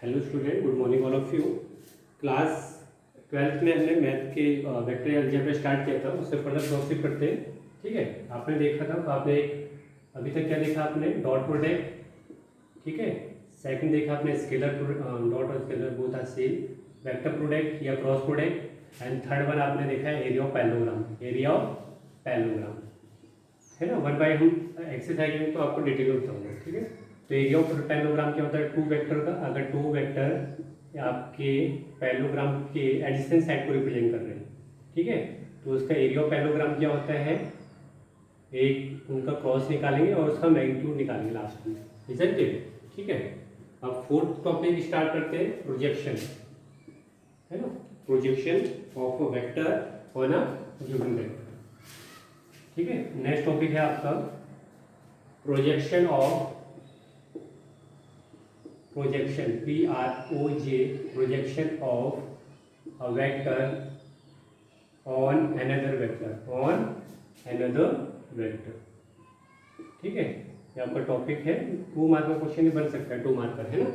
Hello student, good morning all of you. Class 12th में हमने math के vector algebra start किया था, उससे फर्दर प्रोसीड करते हैं। ठीक है, आपने देखा था, आपने अभी तक क्या देखा आपने? Dot product. ठीक है, सेकंड देखा आपने स्केलर डॉट और scalar both are same, vector product या cross product, and third one आपने देखा है area of parallelogram. Area of parallelogram है ना। वन बाय हम एक्सरसाइज में तो आपको डिटेल में बताऊंगा। ठीक है, तो एरिया ऑफ पैरेललोग्राम क्या होता है? टू वेक्टर का, अगर टू वेक्टर आपके पैरेललोग्राम के एडजेसेंट साइड को रिप्रेजेंट कर रहे हैं, ठीक है, तो उसका एरिया ऑफ पैरेललोग्राम क्या होता है? एक उनका क्रॉस निकालेंगे और उसका मैग्नीट्यूड निकालेंगे लास्ट में, इजंट इट? ठीक है, अब फोर्थ टॉपिक स्टार्ट करते हैं, प्रोजेक्शन है ना। Projection of a vector on a given vector. ठीक है, नेक्स्ट टॉपिक है आपका projection of projection PROJ projection of a vector on another vector. ठीक है, ये आपका टॉपिक है। 2 मार्क का क्वेश्चन बन सकता है, 2 मार्क का, है ना।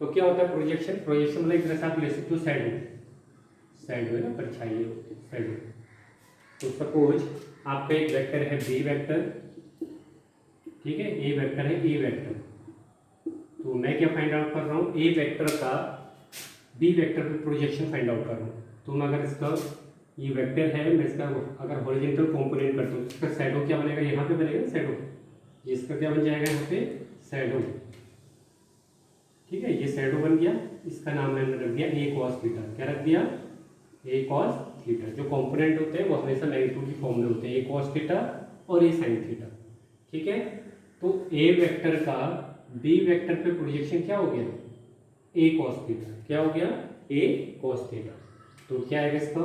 तो क्या होता है प्रोजेक्शन? प्रोजेक्शन मतलब एक तरह से आप ले सकते हो साइड है ना, परछाई है साइड। तो सपोज आपका एक वेक्टर है बी वेक्टर, ठीक है, ए वेक्टर है ए वेक्टर। तो मैं क्या फाइंड आउट कर रहा हूँ? ए वेक्टर का बी वेक्टर पे प्रोजेक्शन फाइंड आउट कर रहा हूँ। तो मैं अगर इसका ये वेक्टर है, मैं इसका अगर हॉरिजॉन्टल कंपोनेंट करता हूँ, इसका शैडो क्या बनेगा? यहाँ पे बनेगा शैडो। इसका क्या बन जाएगा? यहाँ पे शैडो। ठीक है, ये शैडो बन गया। इसका नाम मैंने रख दिया ए कॉस थीटा। क्या रख दिया? ए कॉस थीटा। जो कंपोनेंट होते हैं वो हमेशा मैग्नीट्यूड की फॉर्म में होते हैं, ए कॉस थीटा और ए साइन थीटा। ठीक है, तो ए वेक्टर का बी वेक्टर पे प्रोजेक्शन क्या हो गया? A cos theta. क्या हो गया? A cos theta. तो क्या है इसका?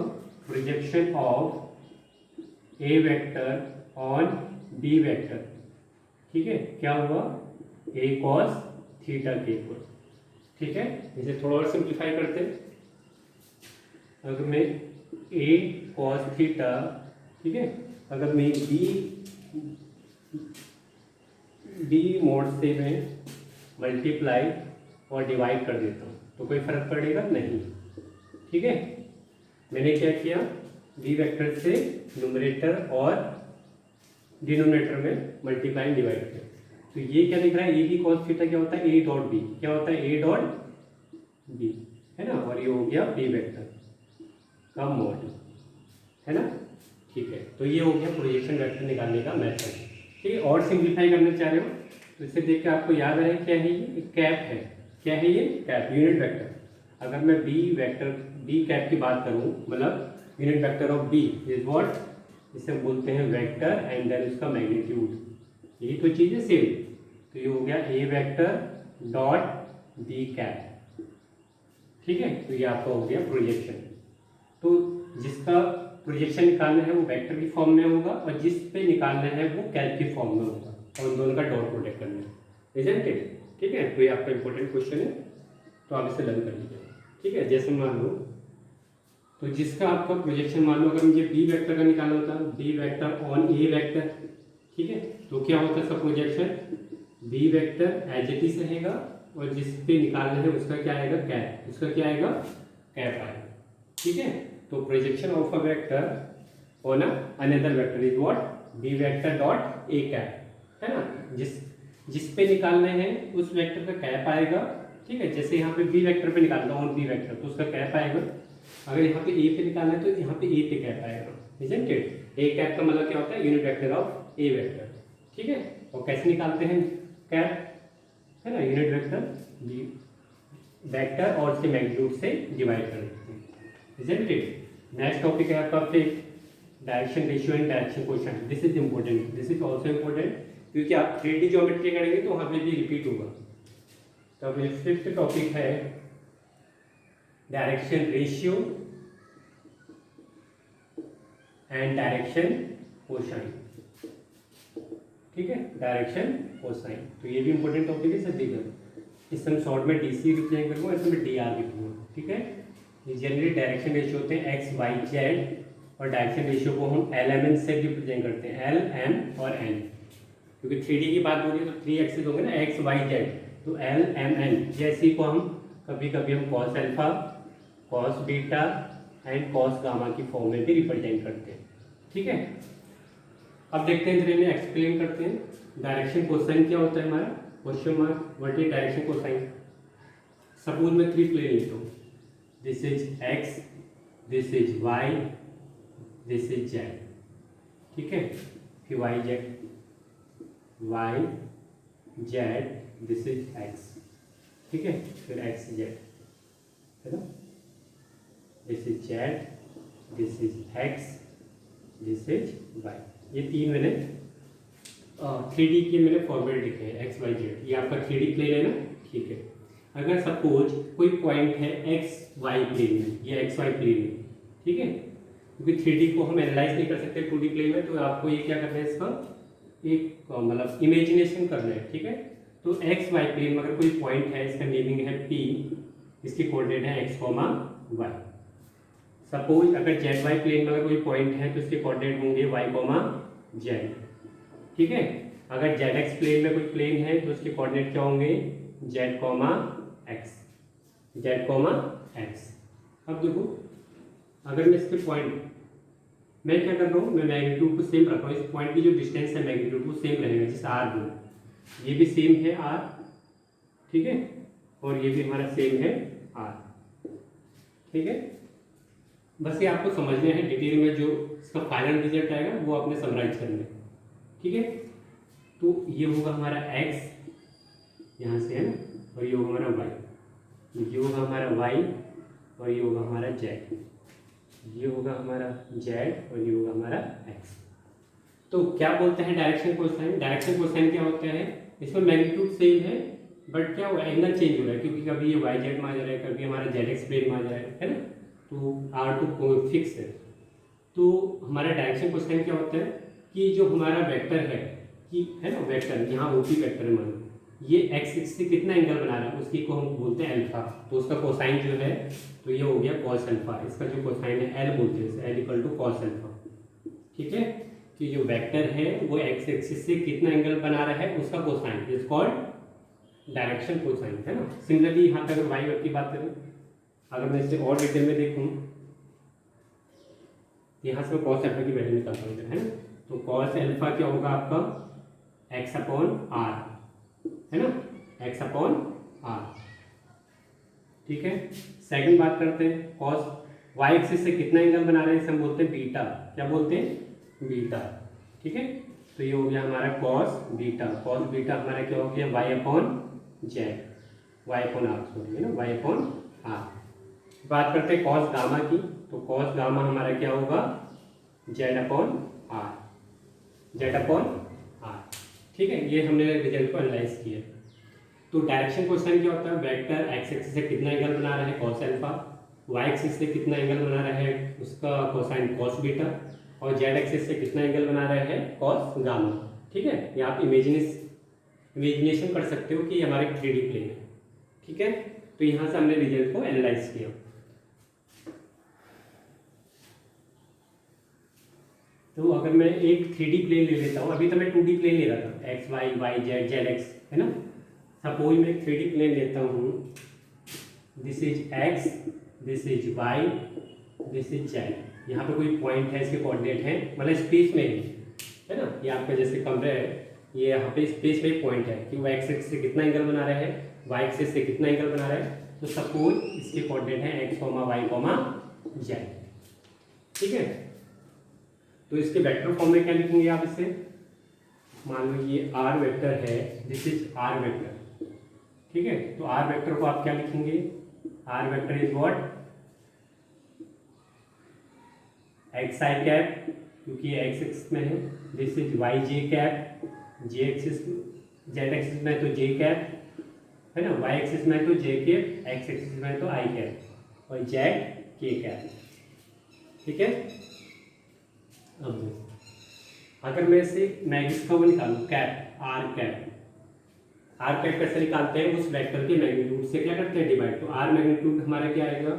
Projection of A vector on B vector. ठीक है, क्या हुआ? ए कॉस थीटा के इक्वल। ठीक है, इसे थोड़ा और सिंप्लीफाई करते हैं। अगर मैं ए कॉस थीटा, ठीक है, अगर मैं बी मोड से मैं मल्टीप्लाई और डिवाइड कर देता हूँ तो कोई फर्क पड़ेगा नहीं। ठीक है, मैंने क्या किया? बी वेक्टर से न्यूमरेटर और डिनोमिनेटर में मल्टीप्लाई डिवाइड किया। तो ये क्या दिख रहा है? ए बी कॉस थीटा क्या होता है? A dot B. क्या होता है? ए डॉट बी, है ना। और ये हो गया बी वेक्टर का मोड, है ना। ठीक है, तो ये हो गया प्रोजेक्शन वेक्टर निकालने का मेथड। ठीक है, और सिंप्लीफाई करना चाह रहे हो तो इसे देख के आपको याद रहे क्या है? ये कैप है। क्या है ये? Cap, unit vector. अगर मैं बी वेक्टर बी कैप की बात करूं, मतलब unit vector of B is what, इसे बोलते हैं वेक्टर एंड देन उसका मैग्नीट्यूड। यही तो चीज़ है सेम। तो ये हो गया A vector dot B cap. ठीक है, तो ये आपका हो गया प्रोजेक्शन। तो जिसका प्रोजेक्शन निकालना है वो वेक्टर की फॉर्म में होगा और जिस पे निकालना है वो कैप की फॉर्म में होगा, और उन दोनों का डॉट प्रोडक्ट करना है, इजंट इट? ठीक है, तो ये आपका इंपॉर्टेंट क्वेश्चन है, तो आप इसे लर्न कर लीजिए। ठीक है, जैसे मान लो, तो जिसका आपका प्रोजेक्शन, मान लो अगर मुझे बी वेक्टर का निकालना होता है, B vector on A vector, ठीक है, तो क्या होता है इसका projection? B vector as it is रहेगा और जिस पे निकालना है उसका क्या आएगा? कैप। उसका क्या आएगा? कैप आएगा। ठीक है, तो projection of a vector on another vector is what? B vector dot A cap, है ना। जिस पे निकालना है उस वेक्टर का कैप आएगा। ठीक है, जैसे यहाँ पे बी वेक्टर पे निकालना ऑन बी वेक्टर तो उसका कैप आएगा। अगर यहाँ पे ए पे निकालना है तो यहाँ पे ए पे कैप आएगा, इजंट इट? ए कैप का मतलब क्या होता है? Unit vector of A vector. ठीक है, और कैसे निकालते हैं कैप? है ना, यूनिट वेक्टर बी वेक्टर और उसके मैग्नीट्यूड से डिवाइड कर देते हैं, इजंट इट? नेक्स्ट टॉपिक है आपका फिर direction ratio and direction question. This is important, this is also important, क्योंकि आप 3D ज्योमेट्री करेंगे तो वहाँ पे भी रिपीट होगा। तो अपने फिफ्थ टॉपिक है direction ratio and direction cosine. ठीक है, डायरेक्शन कोसाइन, तो ये भी इंपॉर्टेंट टॉपिक है। सब देखिए, इस हम शॉर्ट में DC रिप्रेजेंट करूँगा, इसमें DR लिखूंगा। ठीक है, ये जनरली डायरेक्शन रेशियो होते हैं X Y Z, और डायरेक्शन रेशियो को हम LMN से रिप्रेजेंट करते हैं, L M और N, क्योंकि 3D की बात हो रही है तो 3 एक्सिस होंगे ना, X Y Z, तो L M N। जैसे को हम कभी कभी हम cos alpha, cos beta and cos gamma की फॉर्म में भी रिप्रेजेंट करते हैं। ठीक है, अब देखते हैं, इन्हें एक्सप्लेन करते हैं। डायरेक्शन कोसाइन क्या होता है हमारा, question mark, what is direction cosine. Suppose मैं 3 प्लेन लेता हूँ, this is X, this is Y, this is Z. ठीक है, फिर Y Z, Y Z, this is X. ठीक है, फिर एक्स जेड, है ना, this is Z, this is X, this is Y. ये 3 मैंने 3D के मैंने फॉर्मेट लिखे हैं, एक्स वाई जेड। ये आपका 3D प्लेन है ना। ठीक है, अगर सपोज कोई पॉइंट है एक्स वाई प्लेन में, ये एक्स वाई प्लेन है। ठीक है, क्योंकि 3D को हम एनालाइज नहीं कर सकते 2D प्लेन में, तो आपको ये क्या करना है, इसका एक मतलब इमेजिनेशन करना है। ठीक है, तो एक्स वाई प्लेन में अगर कोई पॉइंट है, इसका नेमिंग है P, इसकी कोऑर्डिनेट है एक्स कॉमा वाई। सपोज अगर जेड वाई प्लेन में अगर कोई पॉइंट है तो इसके कोऑर्डिनेट होंगे वाई कॉमा जेड। ठीक है, अगर जेड एक्स प्लेन में कोई प्लेन है तो उसके कोऑर्डिनेट क्या होंगे, Z comma x, Z comma x. अब देखो, अगर मैं इसके पॉइंट, मैं क्या कर रहा हूँ, मैं मैग्नीट्यूड को सेम रख रहा हूँ। इस पॉइंट की जो डिस्टेंस है मैग्नीट्यूड वो सेम रहेगा, जैसे आर दो, ये भी सेम है आर। ठीक है, और ये भी हमारा सेम है आर। ठीक है, बस ये आपको समझना है डिटेल में, जो इसका फाइनल रिजल्ट आएगा वो आपने समराइज करना है। ठीक है, तो ये होगा हमारा x यहाँ से, है ना, और ये होगा हमारा y, ये होगा हमारा y, और ये होगा हमारा z, ये होगा हमारा z, और ये होगा हमारा x। तो क्या बोलते हैं डायरेक्शन कोसाइन। डायरेक्शन कोसाइन क्या होता है, इसमें मैग्नीट्यूड सेम है बट क्या हुआ, एंगल चेंज हो रहा है, क्योंकि कभी ये वाई जेड में आ जा रहा है, कभी हमारा जेड एक्स प्लेन में आ जा रहा है ना। तो R2 फिक्स है। तो हमारा डायरेक्शन कोसाइन क्या होता है कि जो हमारा वेक्टर है, कि है ना, वेक्टर यहाँ OP वेक्टर है, मान ये एक्स एक्सिस से कितना एंगल बना रहा है उसकी को हम बोलते हैं अल्फा। तो उसका कोसाइन जो है, तो ये हो गया कॉस अल्फा। इसका जो कोसाइन है L बोलते हैं, L equal to cos alpha. ठीक है, कि जो वेक्टर है वो एक्स एक्सिस से कितना एंगल बना रहा है उसका cosine is called direction cosine, है ना। सिमिलरली यहाँ पे अगर वाई वेक्टर की बात करें, अगर मैं इसे और डिटेल में देखूँ, यहाँ से मैं कॉस अल्फा की वैल्यू निकालता हूँ, है ना। तो कॉस अल्फा क्या होगा आपका, एक्स अपॉन आर, है ना, एक्स अपॉन आर। ठीक है, सेकंड बात करते हैं, कॉस वाई एक्सिस से कितना एंगल बना रहे हैं, इसे हम बोलते हैं बीटा। क्या बोलते हैं, बीटा। ठीक है, तो ये हो गया हमारा कॉस बीटा। कॉस बीटा हमारा क्या हो गया, Y upon Z, Y upon R, sorry, है ना, वाई अपॉन आर। बात करते हैं कॉस गामा की, तो कॉस गामा हमारा क्या होगा, Z upon R, Z upon R. ठीक है, ये हमने रिजल्ट को एनालाइज किया। तो डायरेक्शन क्वेश्चन क्या होता है, वेक्टर एक्स एक्सिस से कितना एंगल बना रहा है, कॉस अल्फा, वाई एक्सिस से कितना एंगल बना रहा है उसका कोसाइन कॉस बीटा, और जेड एक्सिस से कितना एंगल बना रहा है, कॉस गामा। ठीक है, ये आप इमेजिनेशन कर सकते हो कि ये हमारे 3D प्लेन है। ठीक है, तो यहाँ से हमने रिजल्ट को एनालाइज किया। तो अगर मैं एक 3D प्लेन ले लेता हूँ, अभी तो मैं 2D प्लेन ले रहा था, X Y, Y Z, Z X, है ना। सपोज मैं 3D प्लेन लेता हूँ, this is X, this is Y, this is Z. यहाँ पे कोई पॉइंट है, इसके कोऑर्डिनेट है, मतलब स्पेस में है ना। ये आपका जैसे कमरे है, ये यहाँ पे स्पेस में एक पॉइंट है कि वो एक्स एक्सिस से कितना एंगल बना रहा है, वाई एक्सिस से कितना एंगल बना रहा है। तो सपोज इसके कोऑर्डिनेट है X comma Y comma Z. ठीक है, तो इसके वेक्टर फॉर्म में क्या लिखेंगे आप इसे, मान लो ये आर वेक्टर है, दिस इज आर वेक्टर। ठीक है, तो आर वेक्टर को आप क्या लिखेंगे, R vector is what, x i cap, क्योंकि ये एक्स एक्सिस में है, this is y j cap, j axis, z axis में तो जे कैप, है ना, वाई एक्सिस में तो जे कैप, एक्स एक्सिस में तो आई कैप, और जेड के कैप। ठीक है, अब अगर मैं इसे मैग्नीट्यूड को निकालूं, cap, R cap, R cap कैसे निकालते हैं, उस वेक्टर के मैग्नीट्यूड से क्या करते हैं, डिवाइड। तो आर मैग्नीट्यूड हमारा क्या आएगा,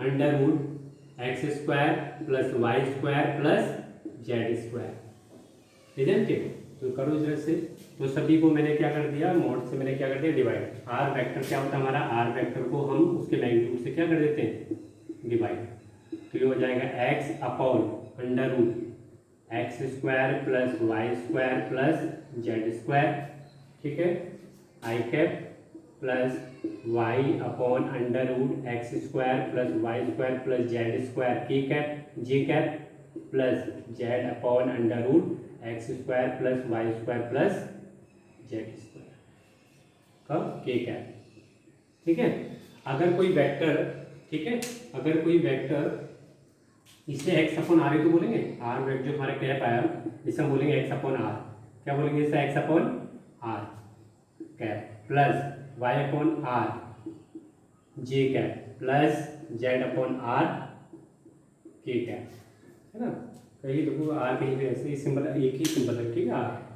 under root x square plus y square plus z square, isn't it. तो करो इधर से तो सभी को मैंने क्या कर दिया, मोड से मैंने क्या कर दिया, डिवाइड। आर वेक्टर क्या होता है हमारा, आर वेक्टर को हम उसके मैग्नीट्यूड से क्या कर देते हैं, डिवाइड। तो ये हो जाएगा x upon under root x square plus y square plus z square, ठीक है, i cap plus y upon under root x square plus y square plus z square k cap j cap plus z upon under root x square plus y square plus z square का k cap, ठीक है। अगर कोई vector, ठीक है, अगर कोई vector इसे एक्स अपॉन आर ही तो बोलेंगे, आर वेक्टर जो हमारा कैप आया इसे हम बोलेंगे एक्स अपॉन आर, क्या बोलेंगे इसे, x upon R cap plus y upon R j cap plus z upon R k cap, है ना। कहीं देखो आर कहीं भी ऐसे ही सिंबल, एक ही सिंबल है, ठीक है, आर।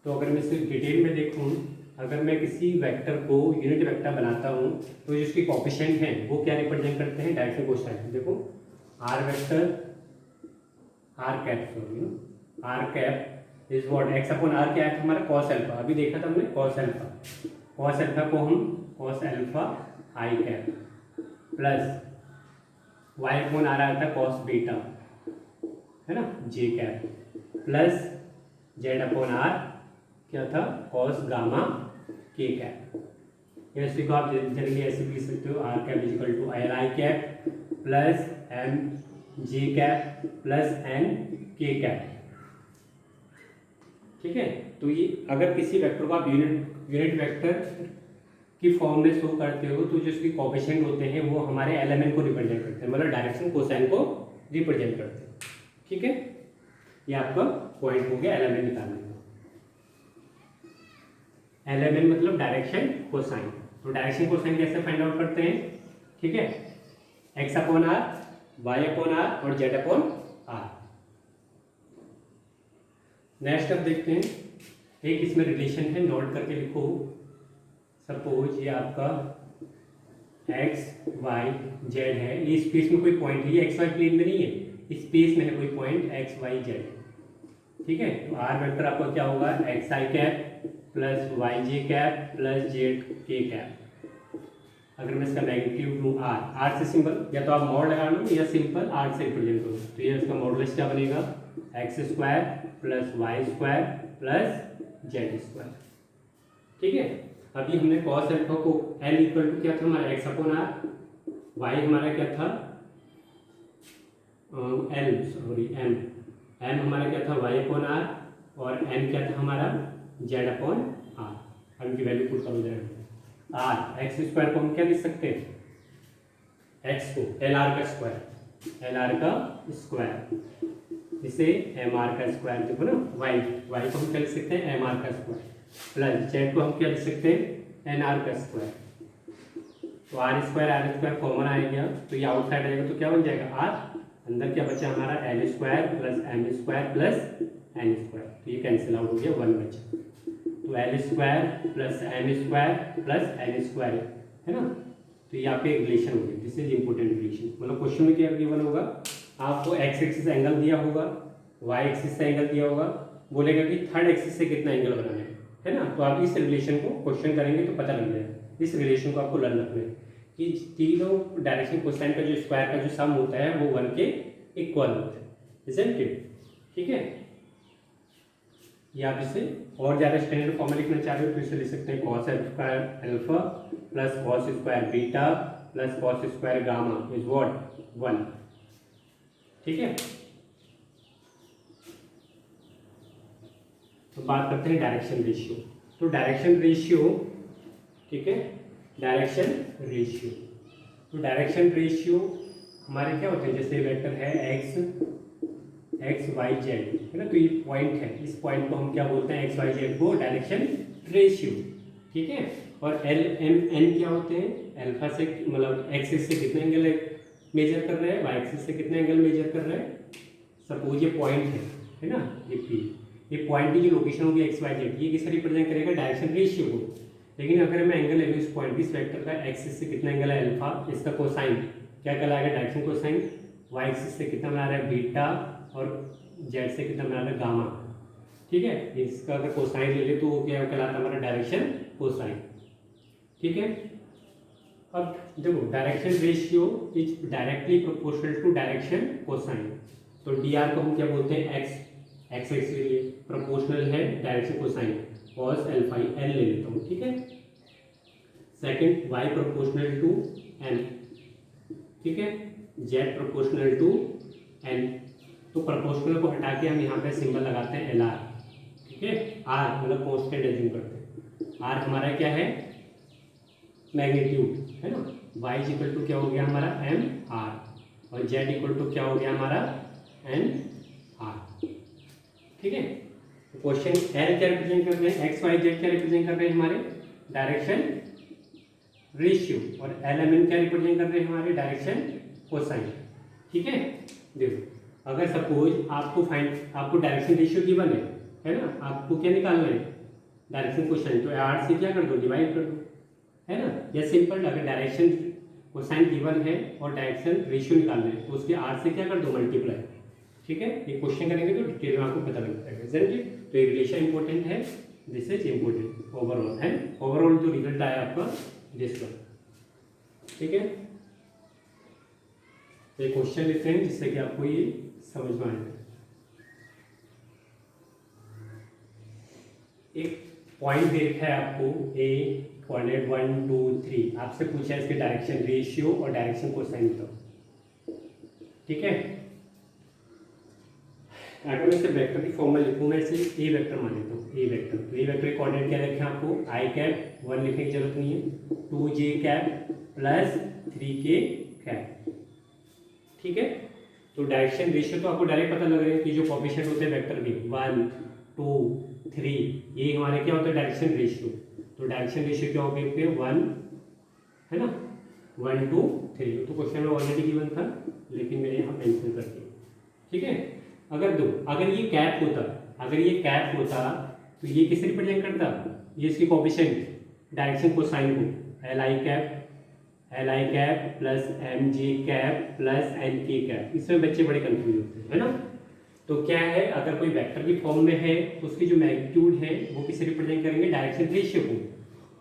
तो अगर मैं इसे डिटेल में देखूँ, अगर मैं किसी वेक्टर को यूनिट वेक्टर बनाता हूँ तो जिसकी कोएफिशिएंट हैं वो क्या रिप्रेजेंट करते हैं, डायरेक्शन कोसाइन। देखो R vector, R cap, sorry, R cap is what, x upon are क्या है हमारा, कॉस अल्फा। अभी देखा था हमने कॉस अल्फा, कॉस अल्फा को हम cos alpha i cap plus y upon r आया था कॉस बीटा, है ना, j cap plus z upon are क्या था, कॉस गामा के कैप। इसी को आप जनरली ऐसे भी लिख सकते हो, R cap is equal to l i cap plus m j cap plus n k cap, ठीक है। तो ये अगर किसी वेक्टर को आप यूनिट वेक्टर की फॉर्म में शो करते हो तो जो इसके कोएफिशिएंट होते हैं वो हमारे एलिमेंट को रिप्रेजेंट करते हैं, मतलब डायरेक्शन कोसाइन को रिप्रेजेंट करते हैं, ठीक है। ये आपका पॉइंट हो गया एलिमेंट निकालने का। एलिमेंट मतलब डायरेक्शन कोसाइन। तो डायरेक्शन कोसाइन कैसे फाइंड आउट करते हैं, ठीक है, x upon R, y upon R और जेड अपॉन आर। नेक्स्ट अब देखते हैं, एक इसमें रिलेशन है, नोट करके लिखो। सपोज ये आपका एक्स वाई जेड है, ये स्पेस में कोई पॉइंट है, ये एक्स वाई प्लेन में नहीं है, स्पेस में है कोई पॉइंट एक्स वाई जेड, ठीक है। तो आर वेक्टर आपका क्या होगा, x i cap plus Y j cap plus Z k cap. अगर मैं इसका मैग्नीट्यूड लूँ आर, आर से सिंबल या तो आप मॉड लगा लो या सिंपल आर से रिप्रेजेंट करो, तो ये इसका मॉडुलस क्या बनेगा, x square plus y square plus z square, ठीक है। अभी हमने कॉस अल्फा को एल इक्वल टू क्या था हमारा, एक्स अपॉन आर, वाई हमारा क्या था एल, सॉरी एम, एम हमारा क्या था वाई अपॉन आर और एन क्या था हमारा जेड अपॉन आर। एम की वैल्यू पुट करो जाएगा आर, एक्स स्क्वायर को हम क्या लिख सकते हैं, एक्स को एल आर का स्क्वायर, एल आर का स्क्वायर, इसे एम आर का स्क्वायर, देखो ना, वाई, वाई को हम क्या लिख सकते हैं, एम आर का स्क्वायर प्लस जेड को हम क्या लिख सकते हैं, एन आर का स्क्वायर। तो आर स्क्वायर कॉमन आ गया, तो ये आउटसाइड आएगा तो क्या बन जाएगा आर, अंदर क्या बचा हमारा l square plus m square plus n square, तो ये कैंसिल आउट हो गया, वन बचा। तो l square plus m square plus n square, है ना। तो यहाँ पे रिलेशन होगी, दिस इज इंपॉर्टेंट रिलेशन। मतलब क्वेश्चन में क्या गिवन होगा, आपको एक्स एक्सिस एंगल दिया होगा, वाई एक्सिस से एंगल दिया होगा, बोलेगा कि थर्ड एक्सिस से कितना एंगल बनाना है ना। तो आप इस रिलेशन को क्वेश्चन करेंगे तो पता लग जाएगा। इस रिलेशन को आपको लर्न रखना है कि तीनों डायरेक्शन कोसाइन का जो स्क्वायर का जो सम होता है वो 1 के इक्वल होता है, इजंट इट, ठीक है। या आप इसे और ज़्यादा स्टैंडर्ड फॉर्म में लिखना चाह रहे हो तो इसे लिख सकते हैं cos square alpha plus cos square beta plus cos square gamma is what 1, ठीक है। तो बात करते हैं डायरेक्शन रेशियो। तो डायरेक्शन रेशियो, ठीक है, डायरेक्शन रेशियो। तो डायरेक्शन रेशियो हमारे क्या होते हैं, जैसे वेक्टर है एक्स वाई जेड, है ना। तो ये पॉइंट है, इस पॉइंट को हम क्या बोलते हैं, एक्स वाई जेड को डायरेक्शन रेशियो, ठीक है। और एल एम एन क्या होते हैं, अल्फा से मतलब एक्सिस से कितना एंगल मेजर कर रहे हैं, वाई एक्सिस से कितना एंगल मेजर कर रहे हैं। सपोज ये पॉइंट है ना, ये पी, ये पॉइंट की जो लोकेशन होगी एक्स वाई जेड, ये किसे रिप्रेजेंट करेगा, डायरेक्शन रेशियो को। लेकिन अगर मैं एंगल ले लूँ इस पॉइंट, इस वेक्टर का एक्सिस से कितना एंगल है अल्फा, इसका कोसाइन क्या कहलाएगा, डायरेक्शन कोसाइन। वाई एक्सिस से कितना बना रहा है बीटा और जेड से कितना बना रहा है गामा, ठीक है, इसका अगर कोसाइन ले ले तो वो क्या कहलाता है हमारा डायरेक्शन कोसाइन। ठीक है, अब देखो direction ratio is directly proportional to direction cosine. तो डी आर को हम क्या बोलते हैं, एक्स, एक्स एक्स के लिए प्रोपोर्शनल है direction cosine, cos alpha l ले लेता हूँ। ठीक है, second y proportional to n, ठीक है, जेड प्रोपोर्शनल टू एन। तो प्रोपोर्शनल को हटा के हम यहाँ पे सिंबल लगाते हैं एल आर। ठीक है, आर मतलब कांस्टेंट एज्यूम करते हैं, आर हमारा क्या है मैग्नीट्यूड है ना, वाई इक्वल टू क्या हो गया हमारा एम आर, और जेड इक्वल टू क्या हो गया हमारा एन आर। ठीक है, तो क्वेश्चन एल क्या रिप्रेजेंट कर रहे हैं, एक्स वाई जेड क्या रिप्रेजेंट कर रहे हैं हमारे डायरेक्शन रेशियो, और एल एम एन क्या रिप्रेजेंट कर रहे हैं हमारे डायरेक्शन कोसाइन। ठीक है, देखो अगर सपोज आपको डायरेक्शन रेशियो गिवन है ना, आपको क्या निकालना है डायरेक्शन कोसाइन, तो आर से क्या कर दो डिवाइड कर दो, है ना, या सिंपल अगर डायरेक्शन कोसाइन गिवन है और डायरेक्शन रेशियो निकालना है तो उसके आर से क्या कर दो मल्टीप्लाई। ठीक है, ये क्वेश्चन करेंगे तो डिटेल में आपको पता लग जाएगा समझिए। तो ये रिलेशन इंपॉर्टेंट है, दिस इज इम्पोर्टेंट ओवरऑल है, ओवरऑल जो रिजल्ट आया आपका दिस वन। ठीक है, तो क्वेश्चन लेते हैं जिससे कि आपको ये समझ में आए। एक पॉइंट दे रखा है आपको ए कोऑर्डिनेट 1 2 3, आपसे पूछा है इसके डायरेक्शन रेशियो और डायरेक्शन कोसाइन तो। ठीक है, अगर मैं इसे वेक्टर की फॉर्म में लिखूँ, मैं इसे ए वेक्टर मान लेता हूँ, ए वेक्टर। तो ए वेक्टर के कोऑर्डिनेट क्या रखे हैं आपको, आई कैप 1 लिखने की जरूरत नहीं है, 2j cap plus 3k cap. ठीक है, तो डायरेक्शन रेशियो तो आपको डायरेक्ट पता लग रहा है कि जो कोएफिशिएंट होते हैं वेक्टर के 1 2 3, ये हमारे क्या होता है डायरेक्शन रेशियो। तो डायरेक्शन रेशियो क्या हो गया 1 है ना, 1 2 3, तो क्वेश्चन में ऑलरेडी गिवन था लेकिन मैंने यहाँ मेंशन कर दिया। ठीक है, अगर ये कैप होता तो ये किसे रिप्रेजेंट करता, ये इसकी कोएफिशिएंट डायरेक्शन कोसाइन को l i cap plus m j cap plus n k cap. इसमें बच्चे बड़े कंफ्यूज होते हैं है ना। तो क्या है, अगर कोई वेक्टर की फॉर्म में है तो उसकी जो मैग्नीट्यूड है वो किसे रिप्रेजेंट करेंगे डायरेक्शन रेशियो को।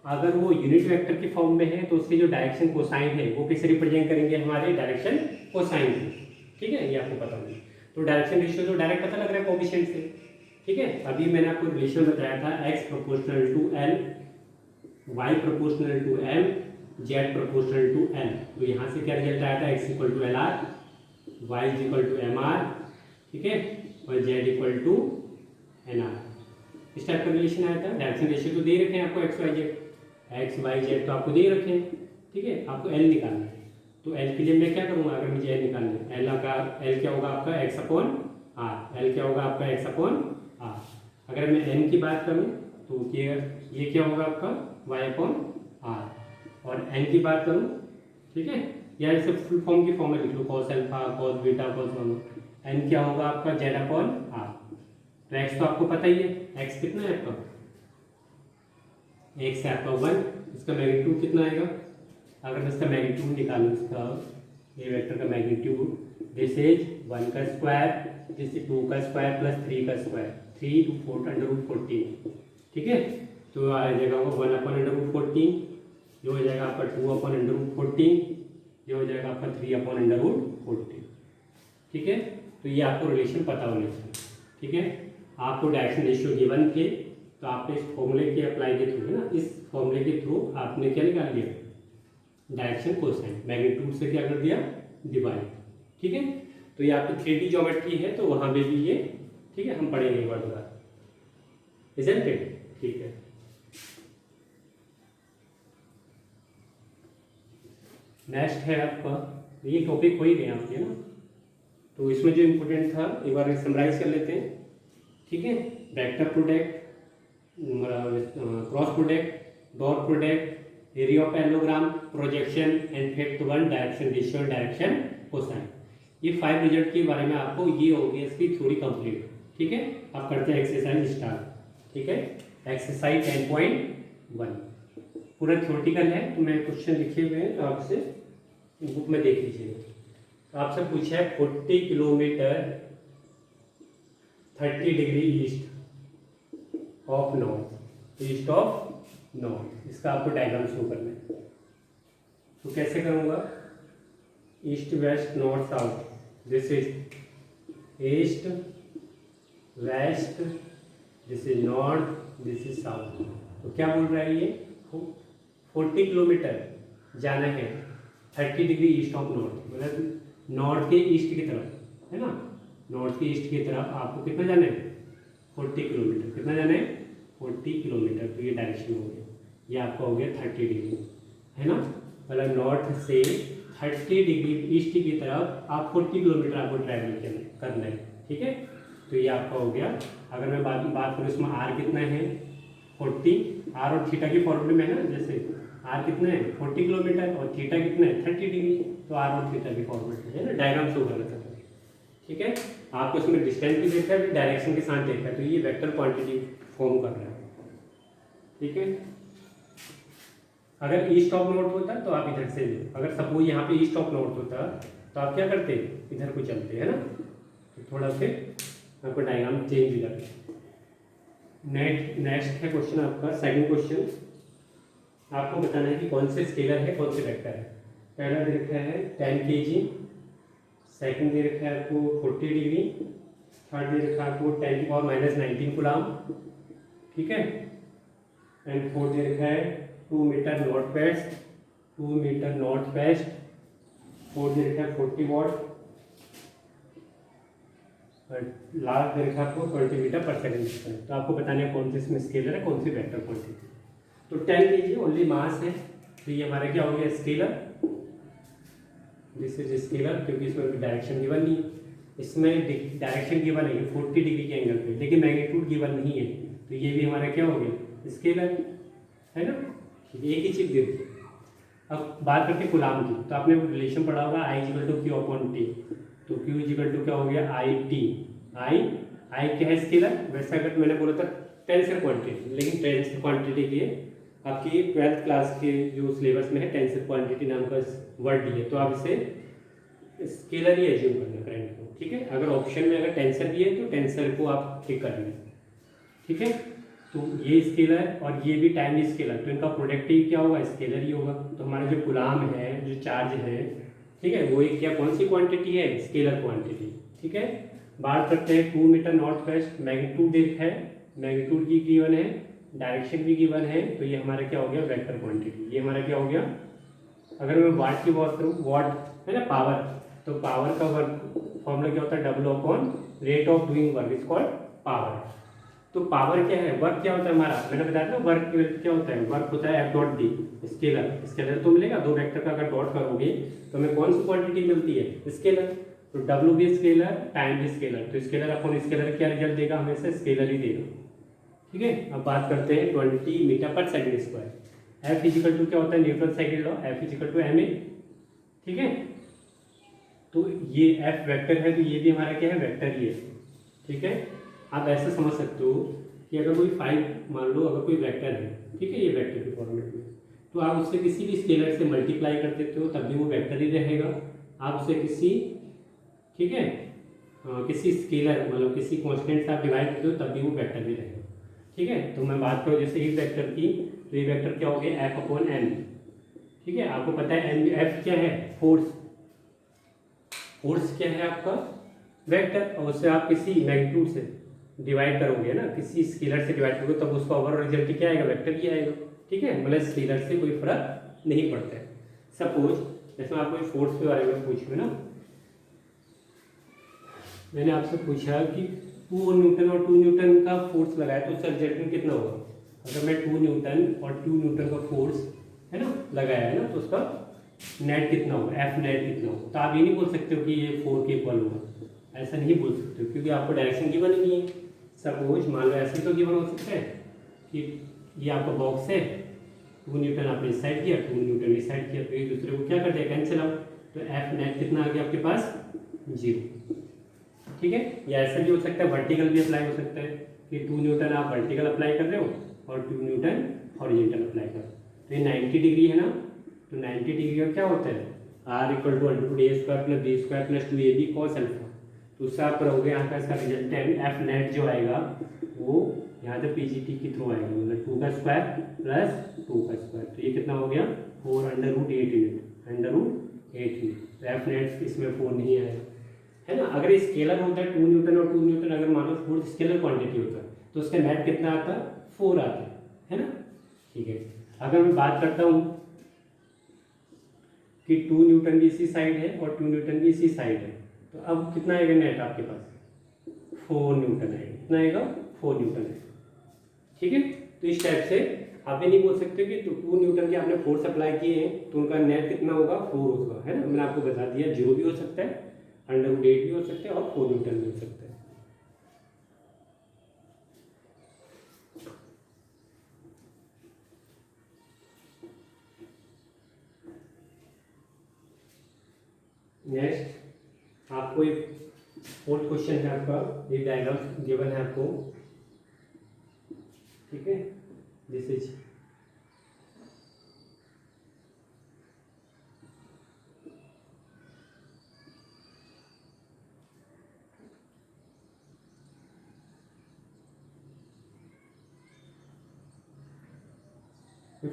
अगर वो यूनिट वेक्टर की फॉर्म में है तो उसकी जो डायरेक्शन कोसाइन है वो किसे रिप्रेजेंट करेंगे हमारे डायरेक्शन कोसाइन को। ठीक है, ये आपको पता होगा। तो डायरेक्शन रेशियो तो डायरेक्ट पता लग रहा है कोएफिशिएंट से। ठीक है, अभी मैंने आपको रिलेशन बताया था x proportional to l, y proportional to m, z proportional to n। तो यहाँ से क्या रिजल्ट आया था, x equal to l R, y equal to m R, ठीक है, और z equal to n R. इस टाइप का रिलेशन आया था। डायरेक्शन रेशियो तो दे रखे हैं आपको एक्स वाई जेड तो आपको दे रखे हैं। ठीक है, आपको l निकालना है। तो l के लिए मैं क्या करूँगा, अगर मुझे l निकालना है, l क्या होगा आपका x अपॉन आर, l क्या होगा आपका x अपॉन आर। अगर मैं n की बात करूँ तो ये क्या होगा आपका y अपॉन आर, और n की बात करूँ, ठीक है, या इसे फुल फॉर्म की फॉर्म में लिख लो, cos alpha cos beta cos gamma. n क्या होगा आपका z अपॉन आर। तो x तो आपको पता ही है, x कितना है आपका, x है आपका 1, इसका मैग्नीट्यूड कितना आएगा, अगर मैं इसका मैग्नीट्यूड निकालूँ, इसका ये वेक्टर का मैग्नीट्यूड, दिस इज 1 का स्क्वायर, दिस इज 2 का स्क्वायर प्लस 3 का स्क्वायर, 3 to 4 अंडर रूट 14। ठीक है, तो आ जाएगा वो 1 अपॉन अंडर रूट 14, ये हो जाएगा आपका 2 अपॉन अंडर रूट 14, ये हो जाएगा आपका 3 अपॉन अंडर रूट 14। ठीक है, तो ये आपको रिलेशन पता होने चाहिए। ठीक है, आपको डायरेक्शन रेशियो गिवन थे तो आपने इस फॉर्मूले के अप्लाई के थ्रू है ना, इस फॉर्मूले के थ्रू आपने क्या निकाल लिया डायरेक्शन कोसाइन, मैग्नीट्यूड से क्या कर दिया डिवाइड। ठीक है, तो ये आपकी 3D ज्योमेट्री है तो वहां पे भी ये, ठीक है, हम पढ़ेंगे एक बार दोबारा, इजंट इट। ठीक है, नेक्स्ट है आपका, ये टॉपिक हो ही गया आपके ना, तो इसमें जो इम्पोर्टेंट था एक बार समराइज कर लेते हैं। ठीक है, vector product, cross product, dot product, area of parallelogram, projection and fifth one direction ratio और डायरेक्शन कोसाइन। ये 5 रिजल्ट के बारे में आपको ये हो गई इसकी थ्योरी कंप्लीट। ठीक है, आप करते हैं एक्सरसाइज स्टार्ट। ठीक है, एक्सरसाइज 10.1 पूरा थ्योरेटिकल है, तो मैं क्वेश्चन लिखे हुए हैं तो आपसे बुक में देख लीजिएगा। आपसे पूछा है 40 kilometre 30 degree east of north, east of north. इसका आपको डायग्राम शो करना है। तो कैसे करूँगा, east west north south, this is east west, this is north, this is south. तो क्या बोल रहा है ये, 40 किलोमीटर जाना है 30 डिग्री ईस्ट ऑफ नॉर्थ, मतलब नॉर्थ के ईस्ट की तरफ, है ना, नॉर्थ के ईस्ट की तरफ आपको कितना जाना है 40 किलोमीटर। कितना जाना है 40 किलोमीटर। तो ये डायरेक्शन हो गया, ये आपका हो गया 30 डिग्री, है ना, मतलब नॉर्थ से 30 डिग्री ईस्ट की तरफ आप 40 किलोमीटर आपको ट्रैवल करना है, ठीक है। तो ये आपका हो गया। अगर मैं बात करूँ इसमें आर कितना है 40, आर और थीटा की फॉर्मूले में है ना, जैसे आर कितना है 40 किलोमीटर और थीटा कितना है 30 डिग्री, तो आर और थीटा की फॉर्मूले है ना, डायग्राम शो कर रहा था, ठीक है। आपको इसमें डिस्टेंस भी देखा है, डायरेक्शन के साथ देखा है, तो ये वेक्टर क्वांटिटी फॉर्म कर रहा है, ठीक है। अगर ईस्ट ऑफ नॉर्थ होता तो आप इधर से, अगर सपोज यहाँ पे ईस्ट ऑफ नॉर्थ होता तो आप क्या करते, इधर को चलते, है ना। तो थोड़ा फिर आपको डायग्राम चेंज हो जाता है। नेक्स्ट है क्वेश्चन आपका, सेकंड क्वेश्चन। आपको बताना है कि कौन से स्केलर है कौन से वेक्टर है। पहला दे रखा है 10 kg, सेकंड दे रखा है आपको 40 डिग्री, थर्ड दे रखा है आपको 10⁻⁻19 कूलम, ठीक है, एंड फोर्थ दे रखा है 2 metre north west, 2 metre north west, fourth दे रखा है 40 वॉट, लास्ट दे रखा है आपको 20 मीटर पर सेकेंड। तो आपको बताना है कौन से इसमें स्केलर है कौन सी वेक्टर क्वांटिटी। तो 10 kg ओनली मास है, तो ये हमारा क्या हो गया स्केलर, दिस इज स्केलर, क्योंकि इसमें डायरेक्शन गिवन नहीं है, इसमें डायरेक्शन गिवन है 40 डिग्री के एंगल पे, लेकिन मैग्नीट्यूड गिवन नहीं है, तो ये भी हमारा क्या हो गया स्केलर, है ना, एक ही चीज दे दी। अब बात करते हैं कूलम की, तो आपने रिलेशन पढ़ा होगा I=Q/T, तो Q क्या हो गया IT, आई क्या है स्केलर। वैसे अगर मैंने बोला था टेंसर क्वांटिटी, लेकिन टेंसर क्वांटिटी की आपकी 12th क्लास के जो सिलेबस में है टेंसर क्वांटिटी नाम का वर्ड भी है, तो आप इसे स्केलर ही एज्यूम करना करंट को, ठीक है। अगर ऑप्शन में अगर टेंसर भी है तो टेंसर को आप टिक कर लें, ठीक है। तो ये स्केलर और ये भी टाइम स्केलर, तो इनका प्रोडक्टिव क्या होगा स्केलर ही होगा। तो हमारा जो कूलम है जो चार्ज है, ठीक है, वो एक क्या कौन सी क्वांटिटी है स्केलर क्वांटिटी, ठीक है। बात करते हैं 2 मीटर नॉर्थ वेस्ट, मैग्नीट्यूड एक है, मैग्नीट्यूड की गिवन है, डायरेक्शन भी गिवन है, तो ये हमारा क्या हो गया वेक्टर क्वांटिटी। ये हमारा क्या हो गया, अगर मैं वाट की बात करूँ, वाट है ना पावर, तो पावर का वर्क फॉर्मूला क्या होता है rate of doing work is called power. तो पावर क्या है, वर्क क्या होता है हमारा, मैंने बताया था वर्क क्या होता है, वर्क होता है F.D स्केलर, स्केलर तो मिलेगा, दो वेक्टर का अगर डॉट करोगे तो हमें कौन सी क्वांटिटी मिलती है स्केलर। तो W भी स्केलर, टाइम भी स्केलर, तो स्केलर अपॉन स्केलर क्या रिजल्ट देगा, हमेशा स्केलर ही देगा, ठीक है। अब बात करते हैं 20 मीटर पर सेकंड स्क्वायर। F क्या होता है न्यूटन सेकंड लॉ, F=ma, ठीक है। तो ये F वेक्टर है, तो ये भी हमारा क्या है वेक्टर ही है, ठीक है। आप ऐसे समझ सकते हो कि अगर कोई 5 मान लो अगर कोई वेक्टर है, ठीक है, ये वेक्टर के फॉर्मेट में, तो आप उससे किसी भी स्केलर से मल्टीप्लाई कर देते हो तब भी वो वेक्टर ही रहेगा। आप उससे किसी, ठीक है, किसी स्केलर मतलब किसी कांस्टेंट से आप डिवाइड करते हो तब भी वो वेक्टर ही रहेगा, ठीक है। तो मैं बात करूँ जैसे इस वेक्टर की, तो ये वेक्टर क्या हो गया F/m, ठीक है। आपको पता है F क्या है फोर्स, फोर्स क्या है आपका वेक्टर, और उससे आप किसी मैग्नीट्यूड से डिवाइड करोगे ना, किसी स्केलर से डिवाइड करोगे तब उसका ओवरऑल रिजल्ट क्या आएगा वेक्टर ही आएगा, ठीक है। मतलब स्केलर से कोई फर्क नहीं पड़ता है। सपोज जैसे आपको फोर्स के बारे में पूछूँ ना, मैंने आपसे पूछा कि 2 न्यूटन और 2 न्यूटन का फोर्स लगाया तो उसका रिजल्ट कितना होगा। अगर मैं 2 न्यूटन और 2 न्यूटन का फोर्स है ना लगाया है ना, तो उसका नेट कितना होगा, F नेट कितना होगा। तो आप ये नहीं बोल सकते हो कि ये 4 के इक्वल होगा, ऐसा नहीं बोल सकते हो, क्योंकि आपको डायरेक्शन गिवन ही नहीं है। सपोज मान लो ऐसे तो गिवन हो सकता है कि ये आपका बॉक्स है, 2 न्यूटन आपने इस साइड किया, 2 न्यूटन इस साइड किया, तो एक दूसरे को क्या कर दिया कैंसिल आउट, तो F नेट कितना आ गया आपके पास 0, ठीक है। या ऐसा भी हो सकता है वर्टिकल भी अप्लाई हो सकता है कि 2 न्यूटन आप वर्टिकल अप्लाई कर रहे हो और 2 न्यूटन हॉरिजॉन्टल अप्लाई कर रहे हो। तो ये 90 डिग्री है ना, तो 90 डिग्री का क्या होता है R=√a² + b² + 2ab cos alpha. तो उससे आप करोगे यहाँ का इसका रिजल्टेंट F नेट जो आएगा वो यहाँ से पीजीटी के थ्रू आएगा, मतलब 2 का स्क्वायर प्लस 2 का स्क्वायर, तो ये कितना हो गया 4 √8 यूनिट, √8 यूनिट। एफ नेट इसमें 4 नहीं आएगा, है ना। अगर स्केलर होता है 2 न्यूटन और 2 न्यूटन, अगर मान लो फोर्स स्केलर क्वांटिटी होता है तो उसका नेट कितना आता है 4 आता है ना। ठीक है, अगर मैं बात करता हूँ कि 2 न्यूटन भी इसी साइड है और 2 न्यूटन भी इसी साइड है, तो अब कितना आएगा नेट आपके पास 4 न्यूटन आएगा, कितना आएगा 4 न्यूटन आएगा। ठीक है, तो इस टाइप से आप ये नहीं बोल सकते कि 2 न्यूटन के आपने फोर्स अप्लाई किए हैं तो उनका नेट कितना होगा 4 होगा, है ना। मैंने आपको बता दिया 0 भी हो सकता है, √8 भी हो सकता है और 4 न्यूटन भी हो सकता है। नेक्स्ट आपको एक 4th क्वेश्चन है आपका, एक डायग्राम गिवन है आपको, ठीक है। दिस इज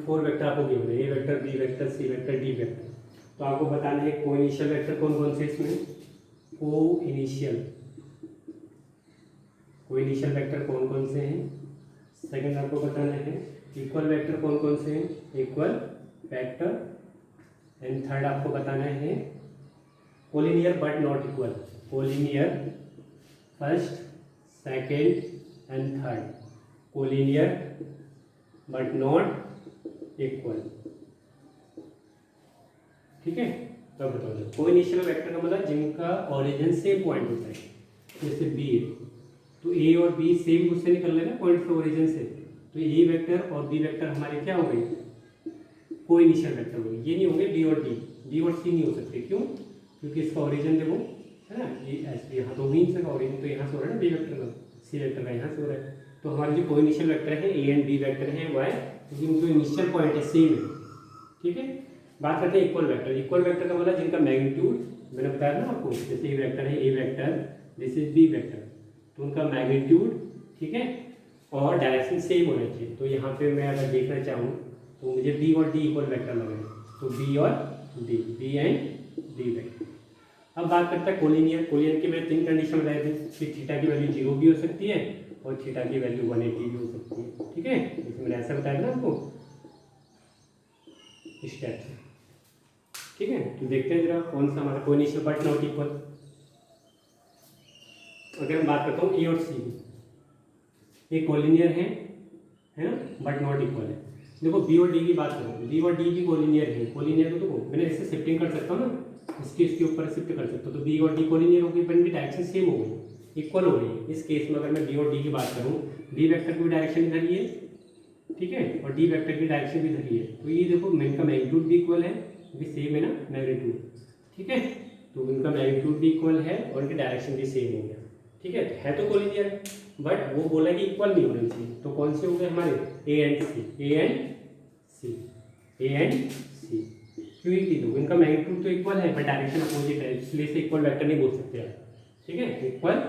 फोर वेक्टर आपको गिवन है, A vector, B vector, C vector, D vector. तो आपको बताना है को इनिशियल वेक्टर कौन कौन से इसमें, को इनिशियल वेक्टर कौन कौन से हैं। सेकंड आपको बताना है इक्वल वेक्टर कौन कौन से हैं, इक्वल वेक्टर। एंड थर्ड आपको बताना है collinear but not equal, collinear first, second and third, collinear but not equal. ठीक है, तो बताओ को इनिशियल वेक्टर का मतलब जिनका ओरिजिन सेम पॉइंट होता है, जैसे बी है तो ए और बी सेम उससे निकल रहे ना पॉइंट से, ओरिजिन से, तो ए वेक्टर और बी वेक्टर हमारे क्या हो गए, को इनिशियल वेक्टर हो गए। ये नहीं होंगे बी और डी, बी और सी नहीं हो सकते, क्यों, क्योंकि इसका ओरिजिन देखो है ना, ये ऐसे यहाँ तो नहीं सकता, ओरिजिन तो यहाँ से हो रहा है ना बी वेक्टर का, सी वेक्टर का यहाँ से हो रहा है। तो हमारे जो को इनिशियल वेक्टर है ए एंड बी वेक्टर है वाई, क्योंकि उनका इनिशियल पॉइंट है सेम है। ठीक है, बात करते हैं इक्वल वेक्टर। इक्वल वेक्टर का मतलब जिनका मैग्नीट्यूड मैंने बताया ना आपको, जैसे ये वेक्टर है A vector, this is B vector, तो उनका मैग्नीट्यूड, ठीक है, और डायरेक्शन सेम होना चाहिए। तो यहाँ पे मैं अगर देखना चाहूँ तो मुझे बी और डी इक्वल वेक्टर लग रहे हैं, तो बी और D, B and D vector. अब बात करते हैं कोलिनियर। कोलिनियर की मैंने 3 कंडीशन बताई थी कि थीटा की वैल्यू 0 भी हो सकती है और थीटा की वैल्यू 180 भी हो सकती है। ठीक है, इसमें मैंने ऐसा बताया ना आपको इस टाइप से। ठीक है, तो देखते हैं जरा कौन सा हमारा को इनिशियल बट नॉट इक्वल। अगर मैं बात करता हूँ ए और सी, ये कोलिनियर है ना, बट नॉट इक्वल है। देखो बी और डी की बात करूँ, बी और डी भी कोलिनियर है। कोलिनियर को देखो मैंने इससे शिफ्टिंग कर सकता हूँ ना, इसके ऊपर शिफ्ट कर सकता हूँ, तो बी और डी कोलिनियर हो गई, पर इनकी डायरेक्शन सेम हो गई, इक्वल हो गई। इस केस में अगर मैं बी और डी की बात करूँ, बी वेक्टर की भी डायरेक्शन इधर ही है, ठीक है, और डी वेक्टर की डायरेक्शन भी इधर ही है, तो ये देखो इनका मैग्नीट्यूड भी इक्वल है, क्योंकि सेम है ना मैग्नीट्यूड। ठीक है, तो इनका मैग्नीट्यूड भी इक्वल है और इनकी डायरेक्शन भी सेम हो गया। ठीक है तो कोलिनियर, बट वो बोला कि इक्वल नहीं होना चाहिए। तो कौन से हो गए हमारे A and C, A and C, A and C. क्यों ही दो, इनका मैग्नीट्यूड तो इक्वल है बट डायरेक्शन अपोजिट है, इसलिए से इक्वल वेक्टर नहीं बोल सकते आप। ठीक है, इक्वल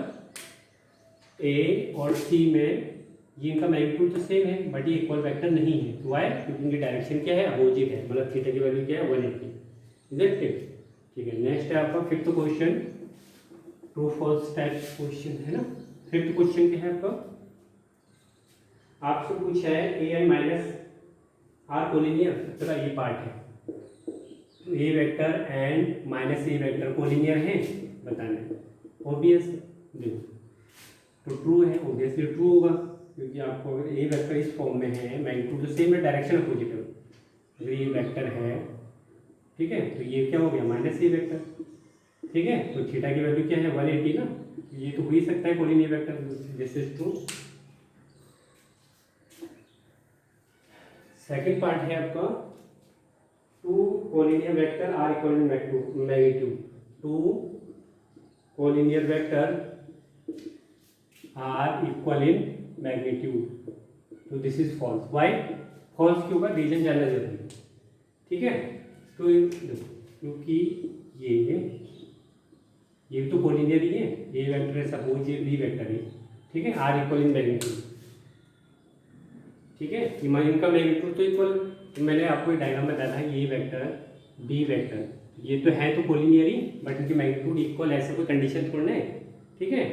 ए और सी में ये इनका मैग्नीट्यूड तो सेम है बट ये इक्वल वेक्टर नहीं है। वाई, क्योंकि इनकी डायरेक्शन क्या है, अपोजिट है, मतलब थीटा की वैल्यू क्या है 180। Is it clear? ठीक है, नेक्स्ट है आपका 5th question, true false type question है ना। 5th क्वेश्चन क्या है आपका, आपसे पूछा है A and minus are collinear, तो ये पार्ट है, तो A vector and minus A vector collinear है, बताना है। ऑब्वियस देखो, तो ट्रू है, ऑब्वियसली ट्रू होगा, क्योंकि आपको अगर ए वेक्टर इस फॉर्म में है, मैग्नीट्यूड तो सेम है, डायरेक्शन अपोजिट है। अगर ये वेक्टर है, ठीक है, तो ये क्या हो गया माइनस ए वेक्टर। ठीक है, तो थीटा की वैल्यू क्या है 180 ना, ये तो हो ही सकता है collinear vector, this is true. Second part है आपका 2 collinear vector are equal to magnitude, 2 collinear vector are equal in magnitude, तो this is false. Why false क्यों होगा, रीजन जानना जरूरी है। ठीक है, तो क्योंकि ये तो कोलिनियर ही है, ए वेक्टर है, सपोज ये बी वेक्टर है, ठीक है, आर इक्वल इन मैग्नीट्यूड, ठीक है। इनका मैग्नीट्यूड तो इक्वल, मैंने आपको एक डायग्राम बताया था, ये वेक्टर बी वेक्टर, ये तो है तो कोलिनियरी, बट इनकी मैग्नीट्यूड इक्वल, ऐसे कोई कंडीशन थोड़ा है, ठीक है।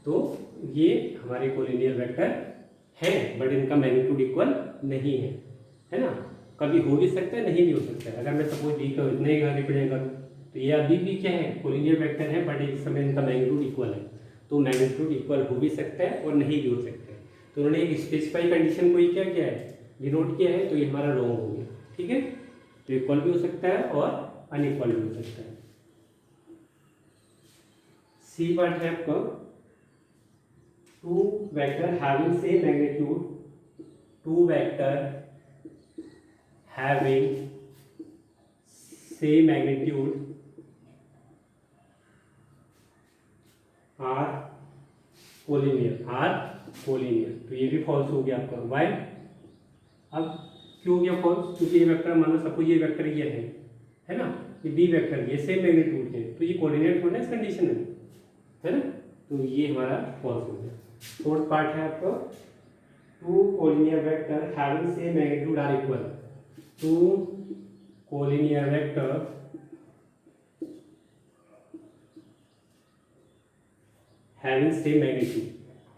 तो ये हमारे कोलिनियर वेक्टर है, बट इनका मैग्नीट्यूड इक्वल नहीं है ना। कभी हो भी सकता है, नहीं भी हो सकता है। अगर मैं सपोज बी का इतना ही रिप्रेजेंट करूँ तो ये अभी भी क्या है, कोलिनियर वेक्टर है, बट इस समय इनका मैग्नीट्यूड इक्वल है। तो मैग्नीट्यूड इक्वल हो भी सकता है और नहीं भी हो सकता है। तो उन्होंने एक स्पेसिफाई कंडीशन को ही क्या किया है, डिनोट किया है, तो ये हमारा रॉन्ग हो गया, ठीक है। तो इक्वल भी हो सकता है और अनइक्वल भी हो सकता है। सी पार्ट है आपका, two vector having same magnitude, two vector having same magnitude are collinear, are collinear. तो ये भी फॉल्स हो गया आपका। वाई? अब क्यों हो गया फॉल्स? क्योंकि ये वेक्टर, मानो सपोज ये वेक्टर ये है ना, ये बी वेक्टर, ये सेम मैग्नीट्यूड है, तो ये कोलिनियर थोड़ा इस कंडीशन है ना। तो ये हमारा फॉल्स हो गया। फोर्थ पार्ट है आपका, two collinear vector having same magnitude are equal, two collinear vector having same magnitude,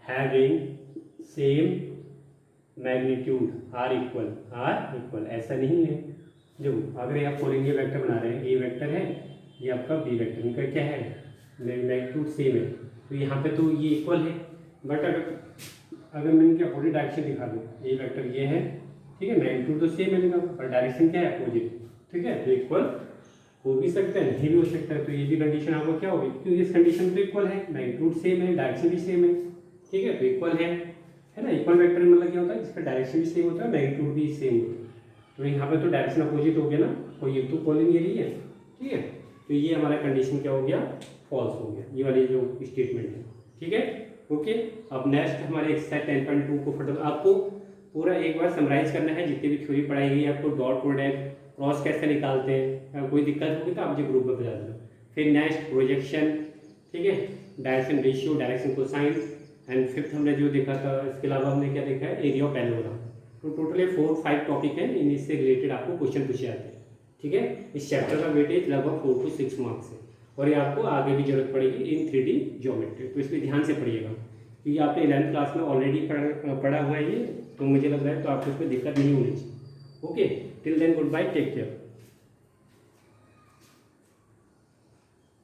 having same magnitude are equal, ऐसा नहीं है। जो अगर ये आप कोलिनियर वेक्टर बना रहे हैं, ए वेक्टर है, ये आपका बी वेक्टर, इनका क्या है, मैग्नीट्यूड सेम है, तो यहाँ पे तो ये इक्वल है। बट अगर मैं इनके अपोजिट डायरेक्शन दिखा दूँ, ए वेक्टर ये है, ठीक है, मैग्नीट्यूड तो सेम है इनका, पर डायरेक्शन क्या है, अपोजिट, ठीक है। तो इक्वल हो भी सकता है, नहीं भी हो सकता है। तो ये भी कंडीशन आपको क्या होगी, क्योंकि इस कंडीशन तो इक्वल है, मैग्नीट्यूड सेम है, डायरेक्शन भी सेम है, ठीक है, तो इक्वल है ना। इक्वल वेक्टर मतलब क्या होता है, जिसका डायरेक्शन भी सेम होता है, मैग्नीट्यूड भी सेम होता है। तो यहाँ पे तो डायरेक्शन अपोजिट हो गया ना, तो ये तो कोलिनियर ही है, ठीक है। तो ये हमारा कंडीशन क्या हो गया, फॉल्स हो गया, ये वाली जो स्टेटमेंट है, ठीक है। ओके, अब नेक्स्ट हमारे एक्सरसाइज 10.2 को फटाफट आपको पूरा एक बार समराइज करना है, जितनी भी थ्योरी पढ़ाई गई है आपको, डॉट प्रोडक्ट, क्रॉस कैसे निकालते हैं, कोई दिक्कत होगी तो आप मुझे ग्रुप में बता देना। फिर नेक्स्ट प्रोजेक्शन, ठीक है, direction ratio, direction cosine, and fifth हमने जो देखा था, इसके अलावा हमने क्या देखा है, एरिया ऑफ पैरेललोग्राम। तो टोटली 4-5 टॉपिक हैं, इनसे रिलेटेड आपको क्वेश्चन पूछे जाते हैं, ठीक है। इस चैप्टर का वेटेज लगभग 4 to 6 मार्क्स है, और ये आपको आगे भी जरूरत पड़ेगी इन 3D ज्योमेट्री, तो इसलिए ध्यान से पढ़िएगा, क्योंकि आपने 11th क्लास में ऑलरेडी पढ़ा हुआ है ये, तो मुझे लग रहा है तो आपको इसमें दिक्कत नहीं होनी चाहिए। Okay, till then good bye, take care.